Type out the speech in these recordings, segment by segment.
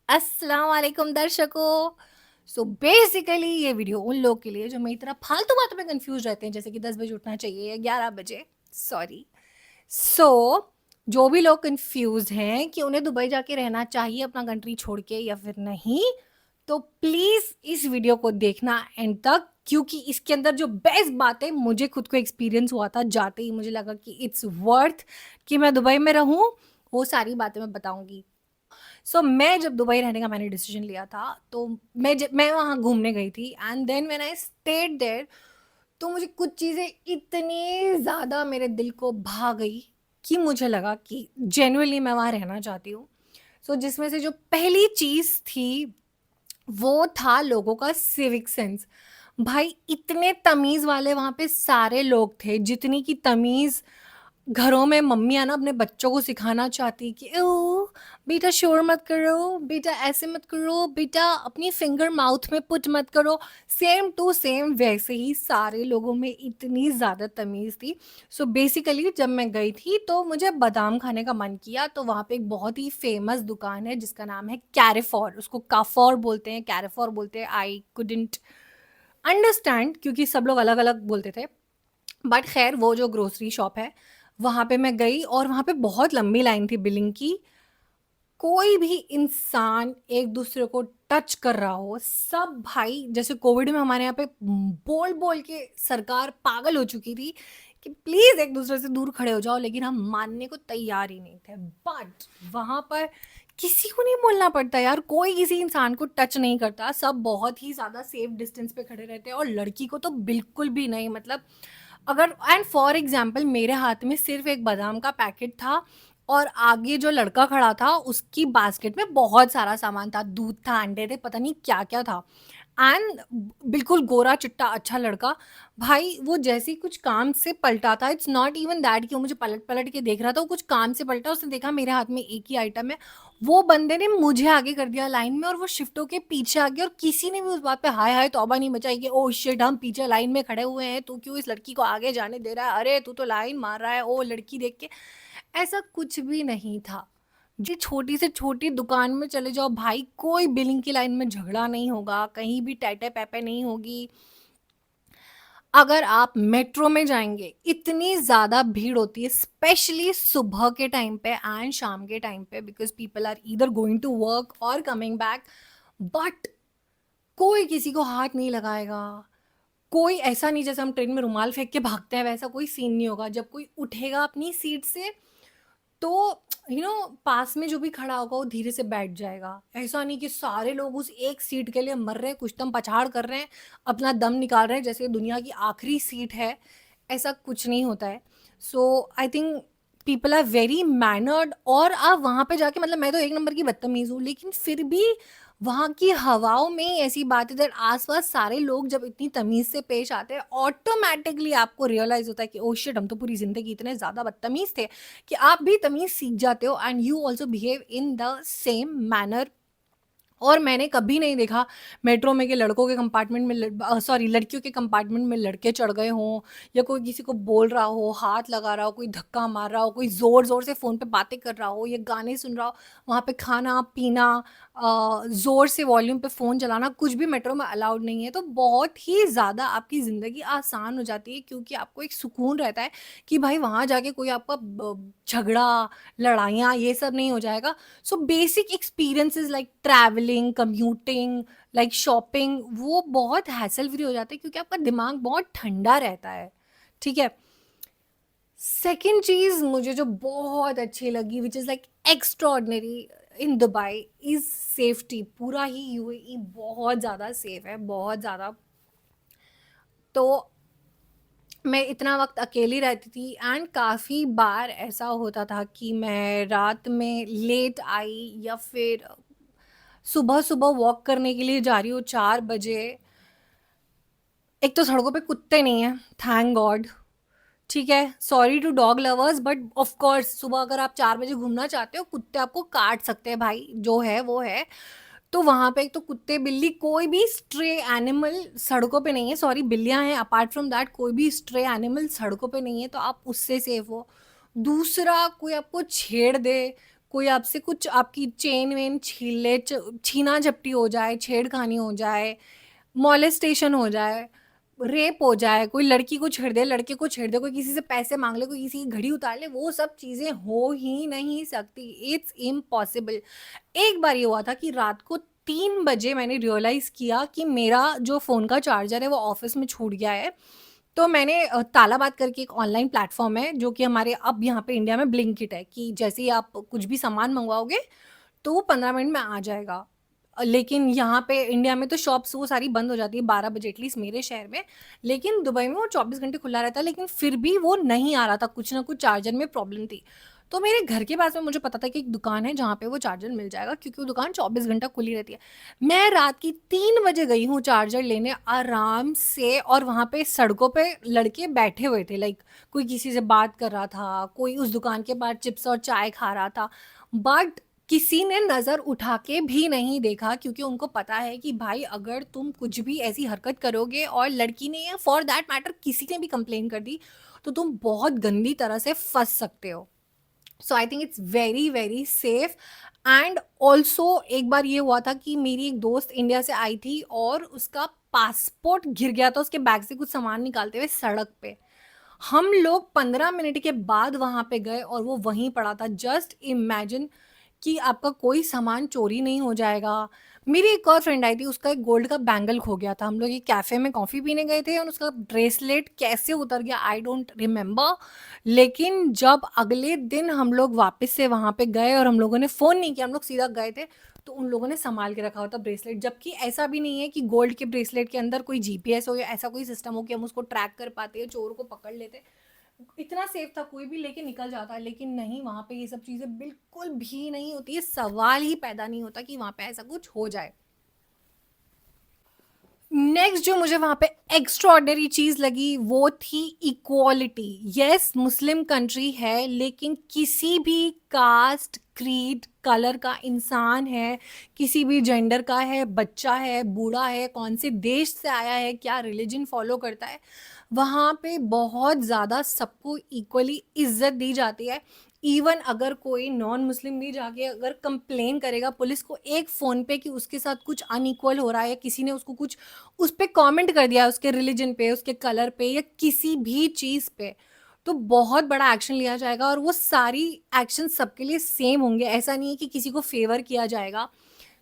अस्सलाम वालेकुम दर्शकों। सो बेसिकली ये वीडियो उन लोग के लिए जो मेरी तरह फालतू बातों में कंफ्यूज रहते हैं, जैसे कि 10 बजे उठना चाहिए या 11 बजे। सॉरी। सो जो भी लोग कंफ्यूज हैं कि उन्हें दुबई जाके रहना चाहिए अपना कंट्री छोड़ के या फिर नहीं, तो प्लीज इस वीडियो को देखना एंड तक, क्योंकि इसके अंदर जो बेस्ट बात है, मुझे खुद को एक्सपीरियंस हुआ था जाते ही, मुझे लगा कि इट्स वर्थ कि मैं दुबई में रहूं, वो सारी बातें मैं बताऊंगी। मैं जब दुबई रहने का मैंने डिसीजन लिया था, तो मैं वहाँ घूमने गई थी and then when I stayed there, तो मुझे कुछ चीज़ें इतनी ज़्यादा मेरे दिल को भा गई कि मुझे लगा कि जेन्युइनली मैं वहाँ रहना चाहती हूँ। जिसमें से जो पहली चीज़ थी वो था लोगों का सिविक सेंस। भाई इतने तमीज़ वाले वहाँ पे सारे लोग थे, जितनी की तमीज़ घरों में मम्मियाँ ना अपने बच्चों को सिखाना चाहती कि ओ बेटा शोर मत करो, बेटा ऐसे मत करो, बेटा अपनी फिंगर माउथ में पुट मत करो। सेम टू सेम वैसे ही सारे लोगों में इतनी ज़्यादा तमीज़ थी। बेसिकली जब मैं गई थी तो मुझे बादाम खाने का मन किया, तो वहाँ पे एक बहुत ही फेमस दुकान है जिसका नाम है कैरेफोर, उसको काफोर बोलते हैं, कैरेफोर बोलते हैं। आई कुडंट अंडरस्टैंड क्योंकि सब लोग अलग अलग बोलते थे, बट खैर वो जो ग्रोसरी शॉप है वहाँ पे मैं गई और वहाँ पे बहुत लंबी लाइन थी बिलिंग की। कोई भी इंसान एक दूसरे को टच कर रहा हो, सब भाई जैसे कोविड में हमारे यहाँ पे बोल बोल के सरकार पागल हो चुकी थी कि प्लीज एक दूसरे से दूर खड़े हो जाओ, लेकिन हम मानने को तैयार ही नहीं थे। बट वहां पर किसी को नहीं बोलना पड़ता यार, कोई किसी इंसान को टच नहीं करता, सब बहुत ही ज्यादा सेफ डिस्टेंस पे खड़े रहते हैं, और लड़की को तो बिल्कुल भी नहीं। मतलब अगर एंड फॉर एग्जाम्पल मेरे हाथ में सिर्फ एक बादाम का पैकेट था और आगे जो लड़का खड़ा था उसकी बास्केट में बहुत सारा सामान था, दूध था, अंडे थे, पता नहीं क्या क्या था। एंड बिल्कुल गोरा चिट्टा अच्छा लड़का। भाई वो जैसे ही कुछ काम से पलटा था, इट्स नॉट इवन दैट कि वो मुझे पलट पलट के देख रहा था, वो कुछ काम से पलटा, उसने देखा मेरे हाथ में एक ही आइटम है, वो बंदे ने मुझे आगे कर दिया लाइन में और वो शिफ्ट होके पीछे आ गया, और किसी ने भी उस बात पे हाय हाय तौबा नहीं मचाई कि ओ शिट हम पीछे लाइन में खड़े हुए हैं, तू क्यों इस लड़की को आगे जाने दे रहा है, अरे तू तो लाइन मार रहा है ओ लड़की देख के। ऐसा कुछ भी नहीं था। जी छोटी से छोटी दुकान में चले जाओ भाई, कोई बिलिंग की लाइन में झगड़ा नहीं होगा, कहीं भी टैटे पैपे नहीं होगी। अगर आप मेट्रो में जाएंगे इतनी ज्यादा भीड़ होती है, स्पेशली सुबह के टाइम पे एंड शाम के टाइम पे, because people are either going to work और कमिंग बैक। बट कोई किसी को हाथ नहीं लगाएगा, कोई ऐसा नहीं जैसे हम ट्रेन में रुमाल फेंक के भागते हैं वैसा कोई सीन नहीं होगा। जब कोई उठेगा अपनी सीट से, तो पास में जो भी खड़ा होगा वो धीरे से बैठ जाएगा। ऐसा नहीं कि सारे लोग उस एक सीट के लिए मर रहे हैं, कुछ दम पछाड़ कर रहे हैं, अपना दम निकाल रहे हैं जैसे दुनिया की आखिरी सीट है। ऐसा कुछ नहीं होता है। I think people are very mannered, और आप वहाँ पे जाके, मतलब मैं तो एक नंबर की बदतमीज हूँ, लेकिन फिर भी वहाँ की हवाओं में ऐसी बात है, आसपास सारे लोग जब इतनी तमीज से पेश आते हैं, ऑटोमेटिकली आपको रियलाइज होता है कि ओ शिट हम तो पूरी जिंदगी इतने ज्यादा बदतमीज थे कि आप भी तमीज सीख जाते हो and you also behave in the same manner. और मैंने कभी नहीं देखा मेट्रो में कि लड़कों के कंपार्टमेंट में, सॉरी लड़कियों के कंपार्टमेंट में लड़के चढ़ गए हों, या कोई किसी को बोल रहा हो, हाथ लगा रहा हो, कोई धक्का मार रहा हो, कोई ज़ोर ज़ोर से फ़ोन पे बातें कर रहा हो या गाने सुन रहा हो। वहाँ पे खाना पीना, ज़ोर से वॉल्यूम पे फ़ोन चलाना, कुछ भी मेट्रो में अलाउड नहीं है। तो बहुत ही ज़्यादा आपकी ज़िंदगी आसान हो जाती है, क्योंकि आपको एक सुकून रहता है कि भाई वहाँ जाके कोई आपका झगड़ा, लड़ाइयाँ, ये सब नहीं हो जाएगा। Basic experiences like travelling, commuting, like shopping, वो बहुत हैसल फ्री हो जाते हैं क्योंकि आपका दिमाग बहुत ठंडा रहता है। ठीक है। सेकेंड चीज मुझे जो बहुत अच्छी लगी, which is like extraordinary in Dubai, is safety. पूरा ही यूएई बहुत ज़्यादा सेफ है, बहुत ज़्यादा। तो मैं इतना वक्त अकेली रहती थी एंड काफ़ी बार ऐसा होता था कि मैं रात में लेट आई, या फिर सुबह सुबह वॉक करने के लिए जा रही हूँ 4 बजे। एक तो सड़कों पे कुत्ते नहीं है, थैंक गॉड। ठीक है, sorry to dog lovers, but of course सुबह अगर आप 4 बजे घूमना चाहते हो, कुत्ते आपको काट सकते हैं भाई, जो है वो है। तो वहां पे एक तो कुत्ते बिल्ली, कोई भी स्ट्रे एनिमल सड़कों पे नहीं है। सॉरी बिल्लियां हैं, अपार्ट फ्रॉम दैट कोई भी स्ट्रे एनिमल सड़कों पे नहीं है, तो आप उससे सेफ हो। दूसरा, कोई आपको छेड़ दे, कोई आपसे कुछ आपकी चेन वेन छीन ले, छीना झपटी हो जाए, छेड़खानी हो जाए, मॉलेस्टेशन हो जाए, रेप हो जाए, कोई लड़की को छेड़ दे, लड़के को छेड़ दे, कोई किसी से पैसे मांग ले, कोई किसी की घड़ी उतार ले, वो सब चीज़ें हो ही नहीं सकती। It's impossible. एक बार ये हुआ था कि रात को 3 बजे मैंने रियलाइज़ किया कि मेरा जो फ़ोन का चार्जर है वो ऑफ़िस में छूट गया है। तो मैंने तालाबाद करके एक ऑनलाइन प्लेटफ़ॉर्म है जो कि हमारे अब यहाँ पे इंडिया में ब्लिंकिट है, कि जैसे ही आप कुछ भी सामान मँगवाओगे तो वो 15 मिनट में आ जाएगा। लेकिन यहाँ पे इंडिया में तो शॉप्स वो सारी बंद हो जाती है 12 बजे, एटलीस्ट मेरे शहर में। लेकिन दुबई में वो 24 घंटे खुला रहता है, लेकिन फिर भी वो नहीं आ रहा था, कुछ ना कुछ चार्जर में प्रॉब्लम थी। तो मेरे घर के पास में मुझे पता था कि एक दुकान है जहाँ पे वो चार्जर मिल जाएगा, क्योंकि वो दुकान 24 घंटा खुली रहती है। मैं रात की 3 बजे गई हूँ चार्जर लेने आराम से, और वहाँ पे सड़कों पे लड़के बैठे हुए थे, लाइक कोई किसी से बात कर रहा था, कोई उस दुकान के बाहर चिप्स और चाय खा रहा था। बट किसी ने नज़र उठा के भी नहीं देखा, क्योंकि उनको पता है कि भाई अगर तुम कुछ भी ऐसी हरकत करोगे और लड़की ने या फॉर दैट मैटर किसी ने भी कंप्लेन कर दी, तो तुम बहुत गंदी तरह से फँस सकते हो। So I think it's very very safe. And also एक बार ये हुआ था कि मेरी एक दोस्त इंडिया से आई थी और उसका पासपोर्ट गिर गया था उसके बैग से कुछ सामान निकालते हुए सड़क पे। हम लोग 15 मिनट के बाद वहाँ पे गए और वो वहीं पड़ा था। जस्ट इमेजिन कि आपका कोई सामान चोरी नहीं हो जाएगा। मेरी एक और फ्रेंड आई थी, उसका एक गोल्ड का बैंगल खो गया था। हम लोग एक कैफ़े में कॉफ़ी पीने गए थे और उसका ब्रेसलेट कैसे उतर गया आई डोंट रिमेंबर। लेकिन जब अगले दिन हम लोग वापस से वहाँ पे गए और हम लोगों ने फ़ोन नहीं किया, हम लोग सीधा गए थे, तो उन लोगों ने सँभाल के रखा हुआ था ब्रेसलेट। जबकि ऐसा भी नहीं है कि गोल्ड के ब्रेसलेट के अंदर कोई जीपीएस हो या ऐसा कोई सिस्टम हो कि हम उसको ट्रैक कर पाते हैं, चोर को पकड़ लेते। इतना सेफ था, कोई भी लेके निकल जाता, लेकिन नहीं, वहाँ पे ये सब चीज़ें बिल्कुल भी नहीं होती है। सवाल ही पैदा नहीं होता कि वहाँ पे ऐसा कुछ हो जाए। नेक्स्ट जो मुझे वहाँ पे एक्स्ट्राऑर्डिनरी चीज़ लगी वो थी इक्वालिटी। यस, मुस्लिम कंट्री है, लेकिन किसी भी कास्ट, क्रीड, कलर का इंसान है, किसी भी जेंडर का है, बच्चा है, बूढ़ा है, कौन से देश से आया है, क्या रिलीजन फॉलो करता है, वहाँ पे बहुत ज़्यादा सबको इक्वली इज्जत दी जाती है। इवन अगर कोई नॉन मुस्लिम भी जाके अगर कंप्लेन करेगा पुलिस को एक फ़ोन पे कि उसके साथ कुछ अनइक्वल हो रहा है, या किसी ने उसको कुछ उस पे कमेंट कर दिया है उसके रिलीजन पे, उसके कलर पे या किसी भी चीज़ पे, तो बहुत बड़ा एक्शन लिया जाएगा और वो सारी एक्शन सबके लिए सेम होंगे। ऐसा नहीं है कि किसी को फ़ेवर किया जाएगा।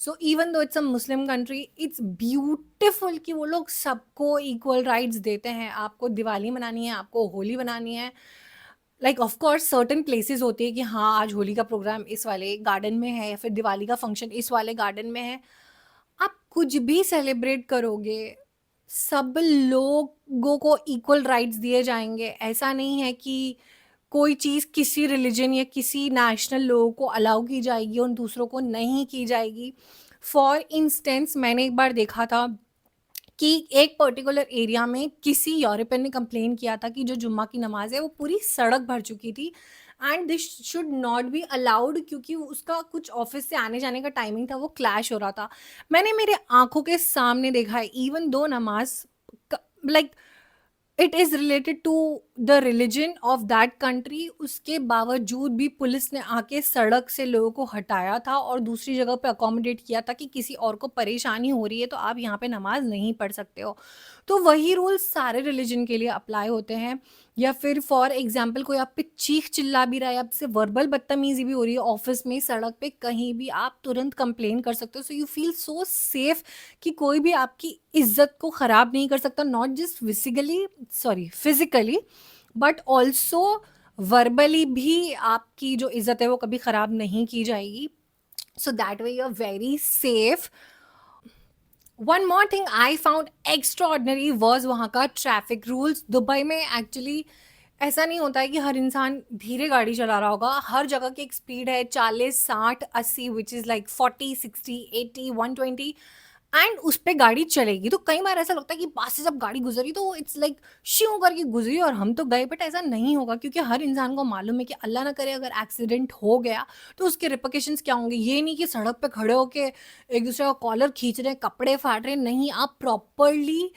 So even though it's a Muslim country, it's beautiful कि वो लोग सबको इक्वल राइट्स देते हैं। आपको दिवाली मनानी है, आपको होली मनानी है, like of course certain places होती है कि हाँ, आज होली का प्रोग्राम इस वाले गार्डन में है या फिर दिवाली का फंक्शन इस वाले गार्डन में है। आप कुछ भी सेलिब्रेट करोगे, सब लोगों को इक्वल राइट्स दिए जाएँगे। ऐसा नहीं है कि कोई चीज़ किसी रिलिजन या किसी नेशनल लोगों को अलाउ की जाएगी और दूसरों को नहीं की जाएगी। फॉर इंस्टेंस मैंने एक बार देखा था कि एक पर्टिकुलर एरिया में किसी यूरोपियन ने कंप्लेन किया था कि जो जुम्मा की नमाज़ है वो पूरी सड़क भर चुकी थी and this should not be allowed, क्योंकि उसका कुछ ऑफिस से आने जाने का टाइमिंग था, वो क्लैश हो रहा था। मैंने मेरे आंखों के सामने देखा है, इवन दो नमाज like it is related to the religion of that country, उसके बावजूद भी पुलिस ने आके सड़क से लोगों को हटाया था और दूसरी जगह पे अकोमोडेट किया था कि किसी और को परेशानी हो रही है तो आप यहाँ पे नमाज नहीं पढ़ सकते हो। तो वही रूल्स सारे रिलीजन के लिए अप्लाई होते हैं। या फिर फॉर एग्जाम्पल कोई आप पे चीख चिल्ला भी रहा है, आपसे वर्बल बदतमीजी भी हो रही है ऑफिस में, सड़क पे, कहीं भी, आप तुरंत कंप्लेन कर सकते हो। So you feel so safe कि कोई भी आपकी इज्जत को ख़राब नहीं कर सकता, not just physically but also verbally भी आपकी जो इज्जत है वो कभी ख़राब नहीं की जाएगी। So that way you are very safe. One more thing I found extraordinary was वहाँ का ट्रैफिक रूल्स। दुबई में एक्चुअली ऐसा नहीं होता है कि हर इंसान धीरे गाड़ी चला रहा होगा, हर जगह की एक स्पीड है 40, 60, 80, विच इज़ लाइक 40, 60, 80, 120 एंड उस पे गाड़ी चलेगी। तो कई बार ऐसा लगता है कि पास से जब गाड़ी गुजरी तो इट्स लाइक श्यों करके गुजरी और हम तो गए, बट ऐसा नहीं होगा, क्योंकि हर इंसान को मालूम है कि अल्लाह ना करे अगर एक्सीडेंट हो गया तो उसके रिपरकशंस क्या होंगे। ये नहीं कि सड़क पे खड़े होके एक दूसरे का कॉलर खींच रहे हैं, कपड़े फाड़ रहे हैं, नहीं, आप प्रॉपरली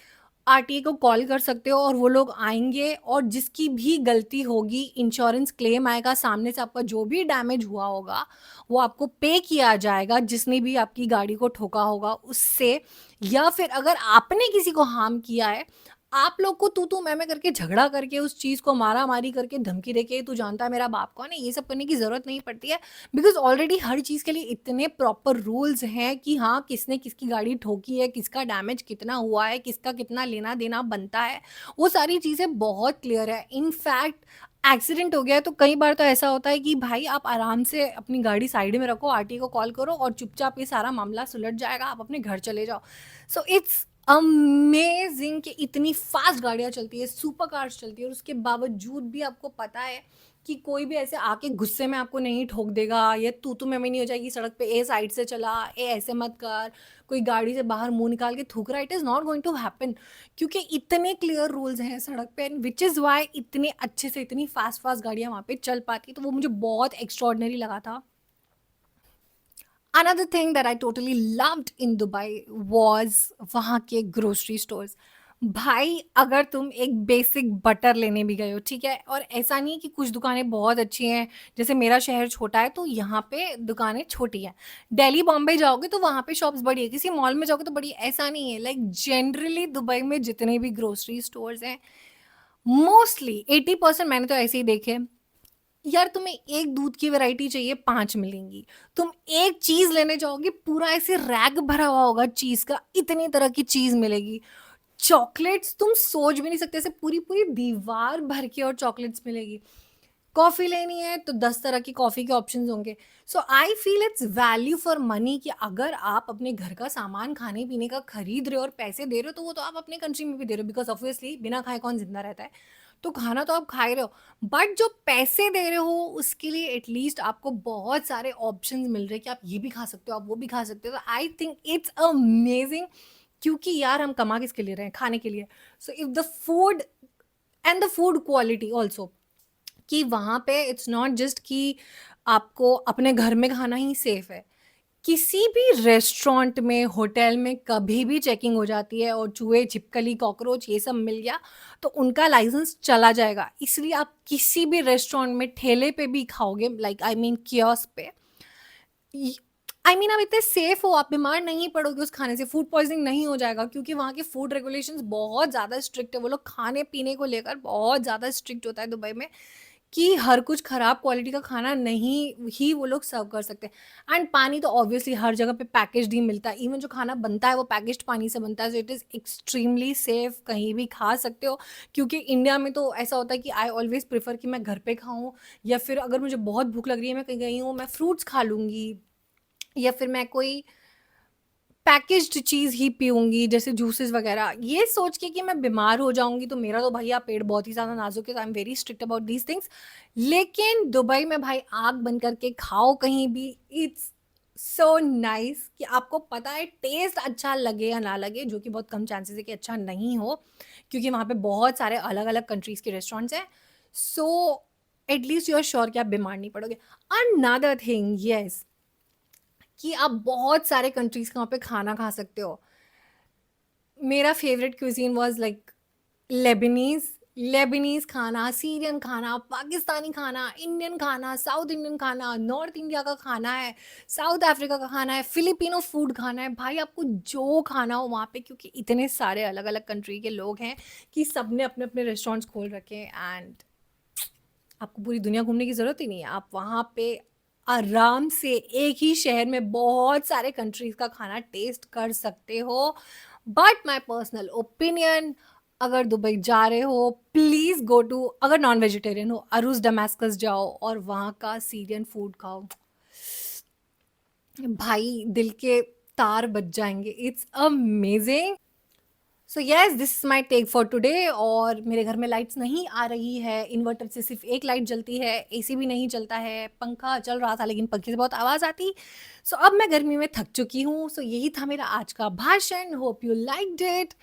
आरटीए को कॉल कर सकते हो और वो लोग आएँगे और जिसकी भी गलती होगी इंश्योरेंस क्लेम आएगा, सामने से आपका जो भी डैमेज हुआ होगा, वो आपको पे किया जाएगा जिसने भी आपकी गाड़ी को ठोका होगा उससे। या फिर अगर आपने किसी को हार्म किया है, आप लोग को तू-तू, मैं-मैं करके झगड़ा करके उस चीज़ को मारा-मारी करके धमकी देके तू जानता है मेरा बाप कौन है, ये सब करने की ज़रूरत नहीं पड़ती है। बिकॉज़ ऑलरेडी हर चीज़ के लिए इतने प्रॉपर रूल्स हैं कि हाँ, किसने किसकी गाड़ी ठोकी है, किसका डैमेज कितना हुआ है, किसका कितना लेना-देना बनता है, वो सारी चीज़ें बहुत क्लियर है। इनफैक्ट एक्सीडेंट हो गया है तो कई बार तो ऐसा होता है कि भाई आप आराम से अपनी गाड़ी साइड में रखो, आरटीओ को कॉल करो और चुपचाप ये सारा मामला सुलझ जाएगा, आप अपने घर चले जाओ। सो इट्स अमेज़िंग कि इतनी फ़ास्ट गाड़ियाँ चलती है, सुपर कार्स चलती है और उसके बावजूद भी आपको पता है कि कोई भी ऐसे आके गुस्से में आपको नहीं ठोक देगा या तू-तू मैं-मैं नहीं हो जाएगी सड़क पे, ए साइड से चला, ए ऐसे मत कर, कोई गाड़ी से बाहर मुँह निकाल के थूक रहा है, it is not going to happen क्योंकि इतने क्लियर रूल्स हैं सड़क पे एंड व्हिच इज़ व्हाई इतने अच्छे से इतनी फ़ास्ट-फ़ास्ट गाड़ियाँ वहाँ पे चल पाती हैं, तो वो मुझे बहुत एक्स्ट्राऑर्डिनरी लगा था। Another thing that I totally loved in Dubai was वहाँ के ग्रोसरी स्टोर्स। भाई अगर तुम एक बेसिक बटर लेने भी गए हो, ठीक है? और ऐसा नहीं है कि कुछ दुकानें बहुत अच्छी हैं, जैसे मेरा शहर छोटा है तो यहाँ पे दुकानें छोटी हैं। दिल्ली, बॉम्बे जाओगे तो वहाँ पे शॉप्स बड़ी है, किसी मॉल में जाओगे तो बड़ी ऐसा नहीं है। लाइक जनरली दुबई में जितने भी ग्रोसरी स्टोर्स हैं, मोस्टली 80% मैंने तो ऐसे ही देखे हैं। यार तुम्हें एक दूध की वैरायटी चाहिए 5 मिलेंगी। तुम एक चीज़ लेने जाओगे पूरा ऐसे रैक भरा हुआ होगा चीज़ का, इतनी तरह की चीज़ मिलेगी। चॉकलेट्स तुम सोच भी नहीं सकते ऐसे पूरी-पूरी दीवार भर के और चॉकलेट्स मिलेगी। कॉफ़ी लेनी है तो 10 तरह की कॉफ़ी के ऑप्शंस होंगे। So I feel it's value for money कि अगर आप अपने घर का सामान खाने-पीने का खरीद रहे हो और पैसे दे रहे हो तो वो तो आप अपने कंट्री में भी दे रहे हो बिकॉज़ ऑब्वियसली बिना खाए कौन ज़िंदा रहता है। तो खाना तो आप खा ही रहे हो, बट जो पैसे दे रहे हो उसके लिए एटलीस्ट आपको बहुत सारे ऑप्शंस मिल रहे हैं कि आप ये भी खा सकते हो, आप वो भी खा सकते हो। तो आई थिंक इट्स अमेजिंग क्योंकि यार हम कमा किसके लिए रहे हैं? खाने के लिए। So if the food and the food quality also कि वहाँ पे इट्स नॉट जस्ट कि आपको अपने घर में खाना ही सेफ है। किसी भी रेस्टोरेंट में, होटल में कभी भी चेकिंग हो जाती है और चूहे, छिपकली, कॉकरोच ये सब मिल गया, तो उनका लाइसेंस चला जाएगा। इसलिए आप किसी भी रेस्टोरेंट में ठेले पे भी खाओगे लाइक आई मीन कियोस्क पे इ आई मीन आप इतने सेफ हो, आप बीमार नहीं पड़ोगे उस खाने से, फूड पॉइज़निंग नहीं हो जाएगा क्योंकि वहाँ के फूड रेगुलेशंस बहुत ज़्यादा स्ट्रिक्ट है। वो लोग खाने-पीने को लेकर बहुत ज़्यादा स्ट्रिक्ट होता है दुबई में। कि हर कुछ खराब क्वालिटी का खाना नहीं ही वो लोग सर्व कर सकते हैं एंड पानी तो ऑब्वियसली हर जगह पे पैकेज्ड ही मिलता है इवन जो खाना बनता है वो पैकेज्ड पानी से बनता है so it is extremely safe कहीं भी खा सकते हो क्योंकि इंडिया में तो ऐसा होता है कि आई ऑलवेज प्रेफर कि मैं घर पे खाऊं या फिर अगर मुझे बहुत भूख लग रही है मैं कहीं गई हूँ मैं फ्रूट्स खा लूँगी या फिर मैं कोई पैकेज्ड चीज़ ही पीऊँगी जैसे जूसेस वगैरह, ये सोच के कि मैं बीमार हो जाऊँगी तो मेरा तो भैया पेट बहुत ही ज़्यादा नाज़ुक है, I am very strict about these things. लेकिन दुबई में भाई आँख बंद करके खाओ कहीं भी, इट्स सो नाइस कि आपको पता है टेस्ट अच्छा लगे या ना लगे, जो कि बहुत कम चांसेस है कि अच्छा नहीं हो, क्योंकि वहाँ पे बहुत सारे अलग-अलग कंट्रीज़ के रेस्टोरेंट्स हैं। So at least you are sure कि आप बीमार नहीं पड़ोगे। अनदर थिंग येस कि आप बहुत सारे कंट्रीज़ के वहाँ पे खाना खा सकते हो। मेरा favourite cuisine was like Leibniz Leibniz खाना, सीरियन खाना, पाकिस्तानी खाना, इंडियन खाना, साउथ इंडियन खाना, नॉर्थ इंडिया का खाना है, साउथ अफ्रीका का खाना है, फिलिपिनो फूड खाना है। भाई आपको जो खाना हो वहाँ पे क्योंकि इतने सारे अलग-अलग कंट्री के लोग हैं कि सबने अपने-अपने रेस्टोरेंट्स खोल रखे हैं एंड आपको पूरी दुनिया घूमने की ज़रूरत ही नहीं है। आप वहाँ पे आराम से एक ही शहर में बहुत सारे कंट्रीज़ का खाना टेस्ट कर सकते हो। बट माय पर्सनल ओपिनियन अगर दुबई जा रहे हो प्लीज़ गो टू अगर नॉन वेजिटेरियन हो अरूज़ दमास्कस जाओ और वहाँ का सीरियन फूड खाओ। भाई दिल के तार बज जाएँगे। It's amazing. So yes this is my take for today और मेरे घर में लाइट्स नहीं आ रही है इन्वर्टर से सिर्फ एक लाइट जलती है एसी भी नहीं चलता है पंखा चल रहा था लेकिन पंखे से बहुत आवाज़ आती सो अब मैं गर्मी में थक चुकी हूँ सो यही था मेरा आज का भाषण hope you liked it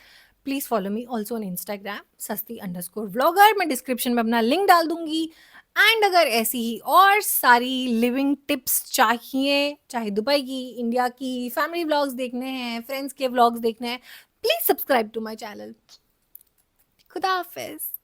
please follow me also on Instagram सस्ती_व्लॉगर मैं डिस्क्रिप्शन में अपना लिंक डाल दूंगी एंड अगर ऐसी ही और सारी लिविंग टिप्स चाहिए चाहे दुबई की इंडिया की फैमिली व्लॉग्स देखने हैं फ्रेंड्स के व्लॉग्स देखने हैं please subscribe to my channel. खुदा हाफ़िज़।